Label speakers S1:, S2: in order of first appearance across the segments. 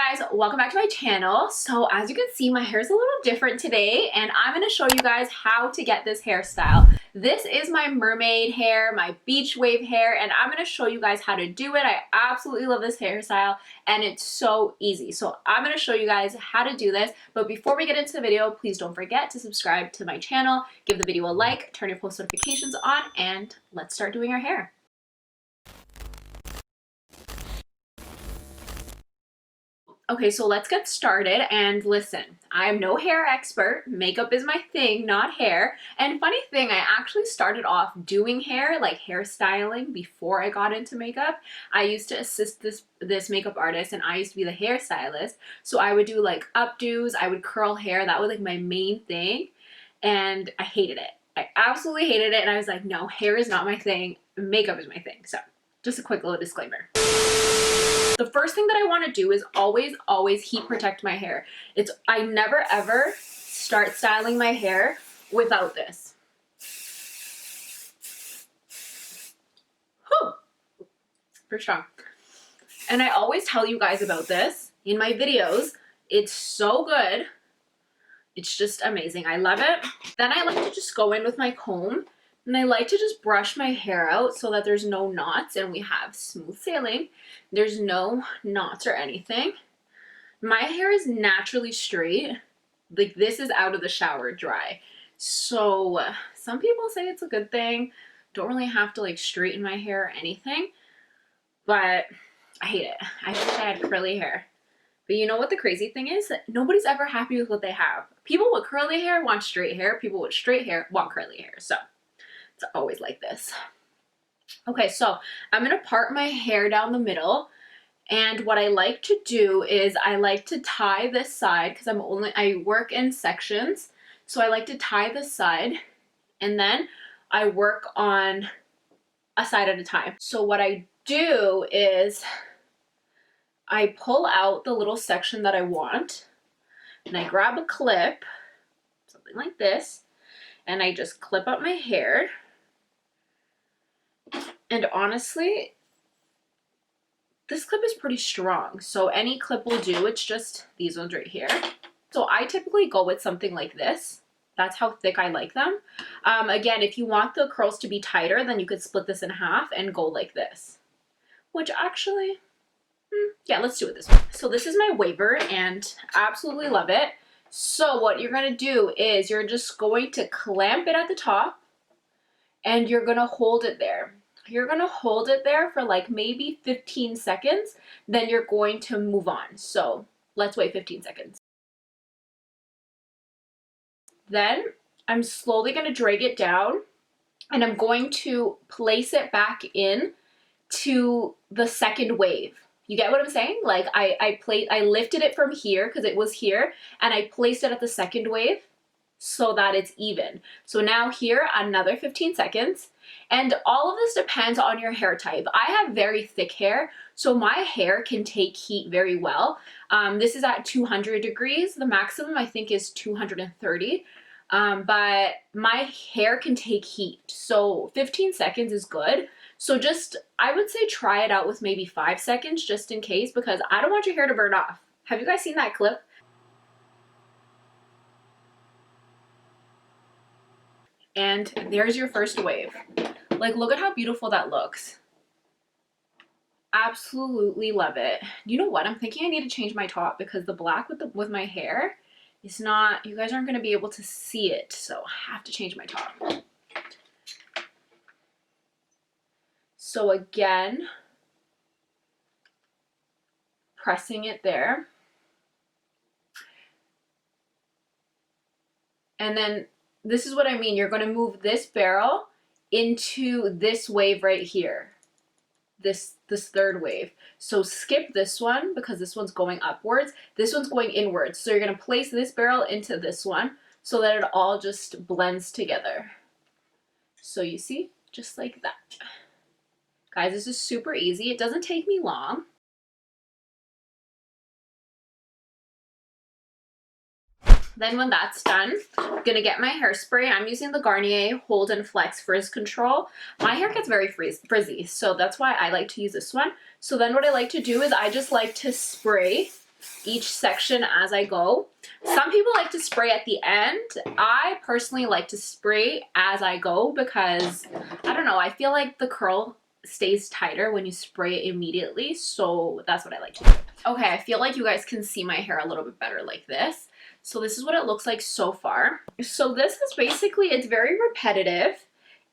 S1: guys, welcome back to my channel. So as you can see, my hair is a little different today and I'm going to show you guys how to get this hairstyle. This is my mermaid hair, my beach wave hair, and I'm going to show you guys how to do it. I absolutely love this hairstyle and it's so easy. So I'm going to show you guys how to do this, but before we get into the video, please don't forget to subscribe to my channel, give the video a like, turn your post notifications on, and let's start doing our hair. Okay, so let's get started, and listen, I'm no hair expert. Makeup is my thing, not hair. And funny thing, I actually started off doing hair, like hairstyling, before I got into makeup. I used to assist this makeup artist, and I used to be the hairstylist. So I would do like updos, I would curl hair. That was like my main thing, and I hated it. I absolutely hated it, and I was like, no, hair is not my thing. Makeup is my thing. So just a quick little disclaimer. The first thing that I want to do is always heat protect my hair. I never ever start styling my hair without this. Whew. Pretty strong. And I always tell you guys about this in my videos. It's so good. It's just amazing. I love it. Then I like to just go in with my comb and I like to just brush my hair out so that there's no knots and we have smooth sailing. There's no knots or anything. My hair is naturally straight. Like, this is out of the shower dry. So some people say it's a good thing. Don't really have to like straighten my hair or anything, but I hate it. I wish I had curly hair. But you know what the crazy thing is? That nobody's ever happy with what they have. People with curly hair want straight hair. People with straight hair want curly hair. So it's always like this. Okay, so I'm gonna part my hair down the middle, and what I like to do is I like to tie this side because I work in sections, so I like to tie this side and then I work on a side at a time. So what I do is I pull out the little section that I want and I grab a clip, something like this, and I just clip up my hair. And honestly, this clip is pretty strong, so any clip will do. It's just these ones right here. So I typically go with something like this. That's how thick I like them. Again, if you want the curls to be tighter, then you could split this in half and go like this. Which actually, yeah, let's do it this way. So this is my waver and I absolutely love it. So what you're gonna do is you're just going to clamp it at the top and you're gonna hold it there. You're going to hold it there for like maybe 15 seconds, then you're going to move on. So let's wait 15 seconds. Then I'm slowly going to drag it down and I'm going to place it back in to the second wave. You get what I'm saying? Like I lifted it from here because it was here and I placed it at the second wave so that it's even. So now here, another 15 seconds. And all of this depends on your hair type. I have very thick hair, so my hair can take heat very well. This is at 200 degrees. The maximum I think is 230. But my hair can take heat. So 15 seconds is good. So just, I would say try it out with maybe 5 seconds just in case, because I don't want your hair to burn off. Have you guys seen that clip? And there's your first wave. Like, look at how beautiful that looks. Absolutely love it. You know what? I'm thinking I need to change my top because the black with my hair is not, you guys aren't going to be able to see it. So I have to change my top. So again, pressing it there. And then this is what I mean. You're going to move this barrel into this wave right here, this third wave. So skip this one because this one's going upwards, this one's going inwards. So you're going to place this barrel into this one so that it all just blends together. So you see, just like that. Guys, this is super easy. It doesn't take me long. Then when that's done, I'm gonna get my hairspray. I'm using the Garnier Hold and Flex Frizz Control. My hair gets very frizzy, so that's why I like to use this one. So then what I like to do is I just like to spray each section as I go. Some people like to spray at the end. I personally like to spray as I go because, I don't know, I feel like the curl stays tighter when you spray it immediately, so that's what I like to do. Okay, I feel like you guys can see my hair a little bit better like this. So this is what it looks like so far. So this is basically, it's very repetitive,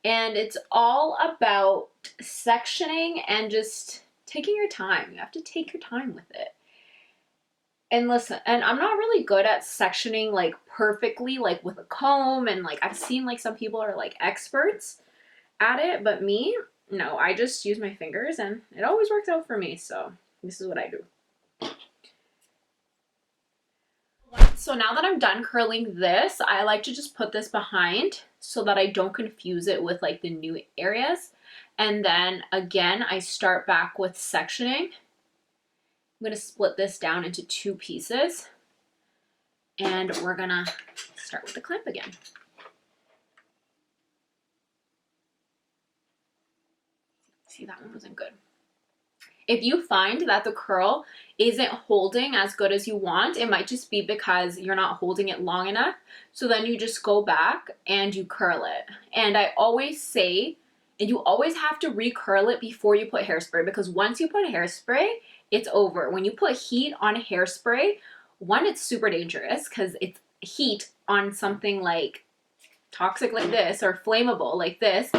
S1: and it's all about sectioning and just taking your time. You have to take your time with it. And listen, and I'm not really good at sectioning like perfectly, like with a comb, and like I've seen like some people are like experts at it, but me, no, I just use my fingers and it always works out for me. So this is what I do. So now that I'm done curling this, I like to just put this behind so that I don't confuse it with like the new areas. And then again, I start back with sectioning. I'm going to split this down into 2 pieces, and we're going to start with the clamp again. See, that one wasn't good. If you find that the curl isn't holding as good as you want, it might just be because you're not holding it long enough. So then you just go back and you curl it. And I always say, and you always have to recurl it before you put hairspray, because once you put hairspray, it's over. When you put heat on hairspray, one, it's super dangerous because it's heat on something like toxic like this or flammable like this,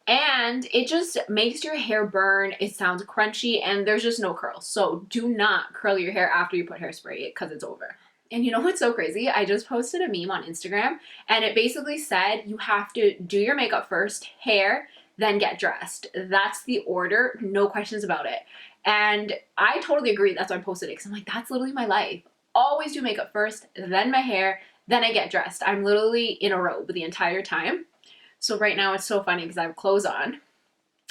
S1: and it just makes your hair burn. It sounds crunchy, and there's just no curl. So do not curl your hair after you put hairspray because it's over. And you know what's so crazy? I just posted a meme on Instagram, and it basically said you have to do your makeup first, hair, then get dressed. That's the order, no questions about it. And I totally agree. That's why I posted it, because I'm like, that's literally my life. Always do makeup first, then my hair, then I get dressed. I'm literally in a robe the entire time. So right now it's so funny because I have clothes on.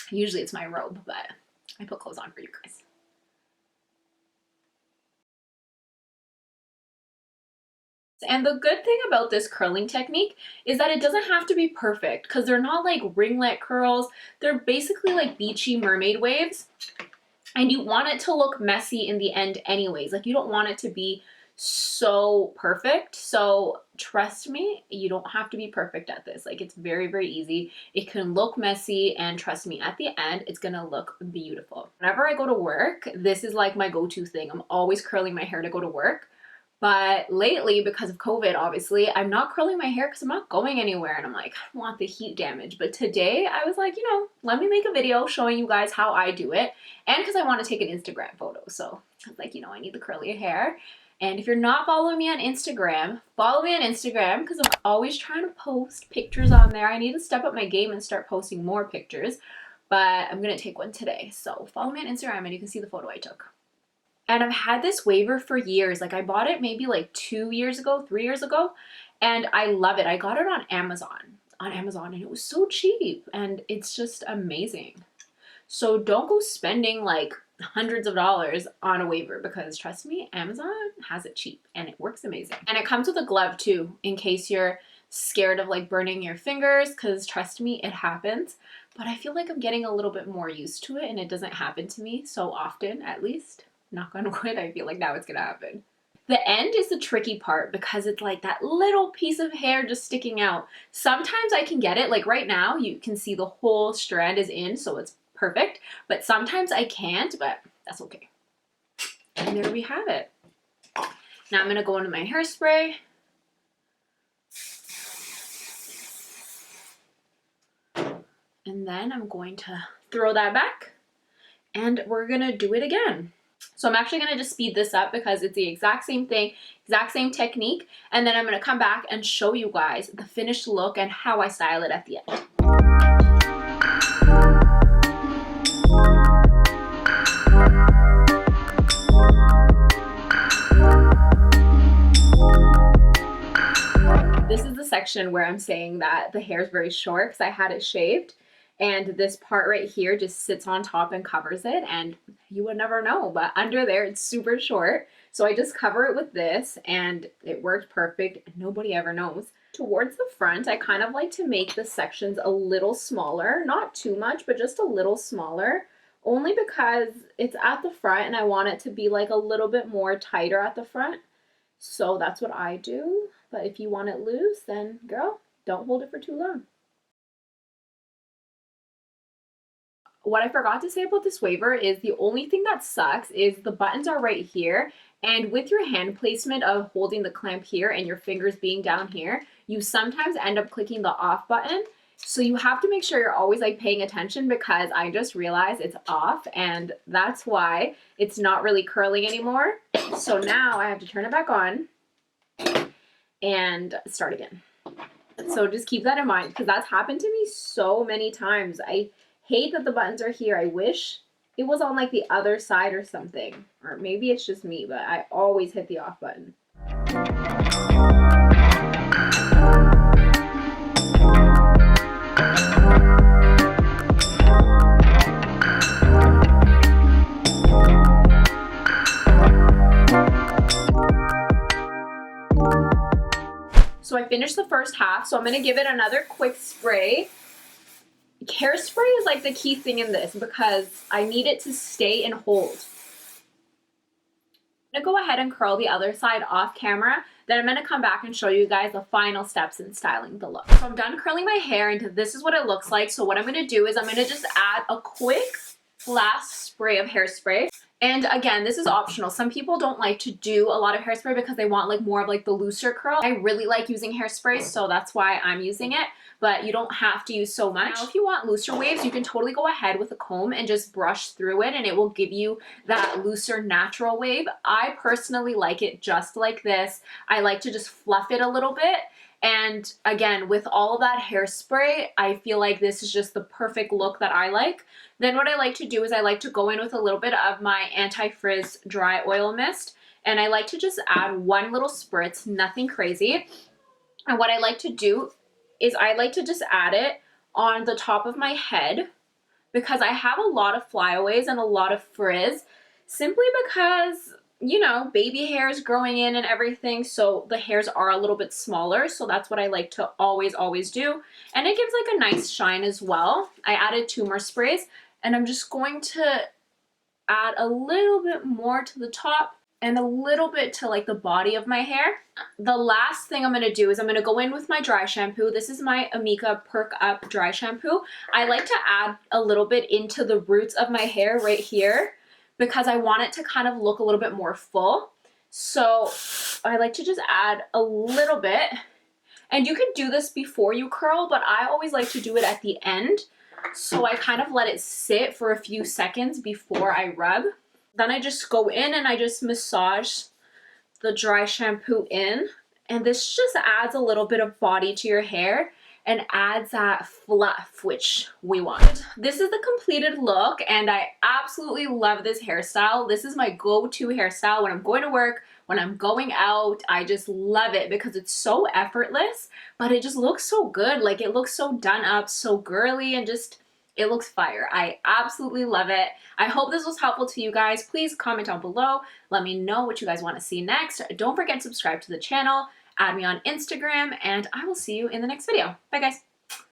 S1: Usually it's my robe, but I put clothes on for you guys. And the good thing about this curling technique is that it doesn't have to be perfect, because they're not like ringlet curls. They're basically like beachy mermaid waves. And you want it to look messy in the end anyways. Like, you don't want it to be so perfect. So trust me, you don't have to be perfect at this. Like, it's very, very easy. It can look messy, and trust me, at the end, it's gonna look beautiful. Whenever I go to work, this is like my go-to thing. I'm always curling my hair to go to work. But lately, because of COVID, obviously, I'm not curling my hair because I'm not going anywhere. And I'm like, I don't want the heat damage. But today I was like, you know, let me make a video showing you guys how I do it. And because I want to take an Instagram photo. So I was like, you know, I need the curly hair. And if you're not following me on Instagram, follow me on Instagram, because I'm always trying to post pictures on there. I need to step up my game and start posting more pictures. But I'm going to take one today. So follow me on Instagram and you can see the photo I took. And I've had this waver for years. Like, I bought it maybe like 2 years ago, 3 years ago, and I love it. I got it on Amazon, and it was so cheap, and it's just amazing. So don't go spending like hundreds of dollars on a waver, because trust me, Amazon has it cheap and it works amazing. And it comes with a glove too, in case you're scared of like burning your fingers, because trust me, it happens. But I feel like I'm getting a little bit more used to it, and it doesn't happen to me so often, at least. Knock on wood, I feel like now it's gonna happen. The end is the tricky part, because it's like that little piece of hair just sticking out. Sometimes I can get it, like right now, you can see the whole strand is in, so it's perfect. But sometimes I can't, but that's okay. And there we have it. Now I'm gonna go into my hairspray. And then I'm going to throw that back, and we're gonna do it again. So I'm actually going to just speed this up because it's the exact same thing, exact same technique. And then I'm going to come back and show you guys the finished look and how I style it at the end. This is the section where I'm saying that the hair is very short because I had it shaved. And this part right here just sits on top and covers it, and you would never know, but under there it's super short. So I just cover it with this, and it worked perfect. Nobody ever knows. Towards the front, I kind of like to make the sections a little smaller, not too much, but just a little smaller only because it's at the front and I want it to be like a little bit more tighter at the front. So that's what I do. But if you want it loose, then girl, don't hold it for too long. What I forgot to say about this waver is the only thing that sucks is the buttons are right here, and with your hand placement of holding the clamp here and your fingers being down here, you sometimes end up clicking the off button. So you have to make sure you're always like paying attention, because I just realized it's off and that's why it's not really curling anymore. So now I have to turn it back on and start again. So just keep that in mind, because that's happened to me so many times. I hate that the buttons are here. I wish it was on like the other side or something. Or maybe it's just me, but I always hit the off button. So I finished the first half, so I'm gonna give it another quick spray. Hairspray is like the key thing in this because I need it to stay and hold. I'm gonna go ahead and curl the other side off camera, then I'm gonna come back and show you guys the final steps in styling the look. So I'm done curling my hair and this is what it looks like. So what I'm gonna do is I'm gonna just add a quick last spray of hairspray. And again, this is optional. Some people don't like to do a lot of hairspray because they want like more of like the looser curl. I really like using hairspray, so that's why I'm using it, but you don't have to use so much. Now, if you want looser waves, you can totally go ahead with a comb and just brush through it and it will give you that looser natural wave. I personally like it just like this. I like to just fluff it a little bit. And again, with all of that hairspray, I feel like this is just the perfect look that I like. Then what I like to do is I like to go in with a little bit of my anti-frizz dry oil mist. And I like to just add one little spritz, nothing crazy. And what I like to do is I like to just add it on the top of my head, because I have a lot of flyaways and a lot of frizz, simply because, you know, baby hairs growing in and everything, so the hairs are a little bit smaller. So that's what I like to always do. And it gives like a nice shine as well. I added 2 more sprays and I'm just going to add a little bit more to the top and a little bit to like the body of my hair. The last thing I'm going to do is I'm going to go in with my dry shampoo. This is my Amika Perk Up dry shampoo. I like to add a little bit into the roots of my hair right here, because I want it to kind of look a little bit more full. So I like to just add a little bit, and you can do this before you curl, but I always like to do it at the end. So I kind of let it sit for a few seconds before I rub. Then I just go in and I just massage the dry shampoo in, and this just adds a little bit of body to your hair and adds that fluff which we want. This is the completed look and I absolutely love this hairstyle. This is my go-to hairstyle when I'm going to work, when I'm going out. I just love it because it's so effortless, but it just looks so good. Like, it looks so done up, so girly, and just it looks fire. I absolutely love it. I hope this was helpful to you guys. Please comment down below. Let me know what you guys want to see next. Don't forget to subscribe to the channel. Add me on Instagram, and I will see you in the next video. Bye, guys.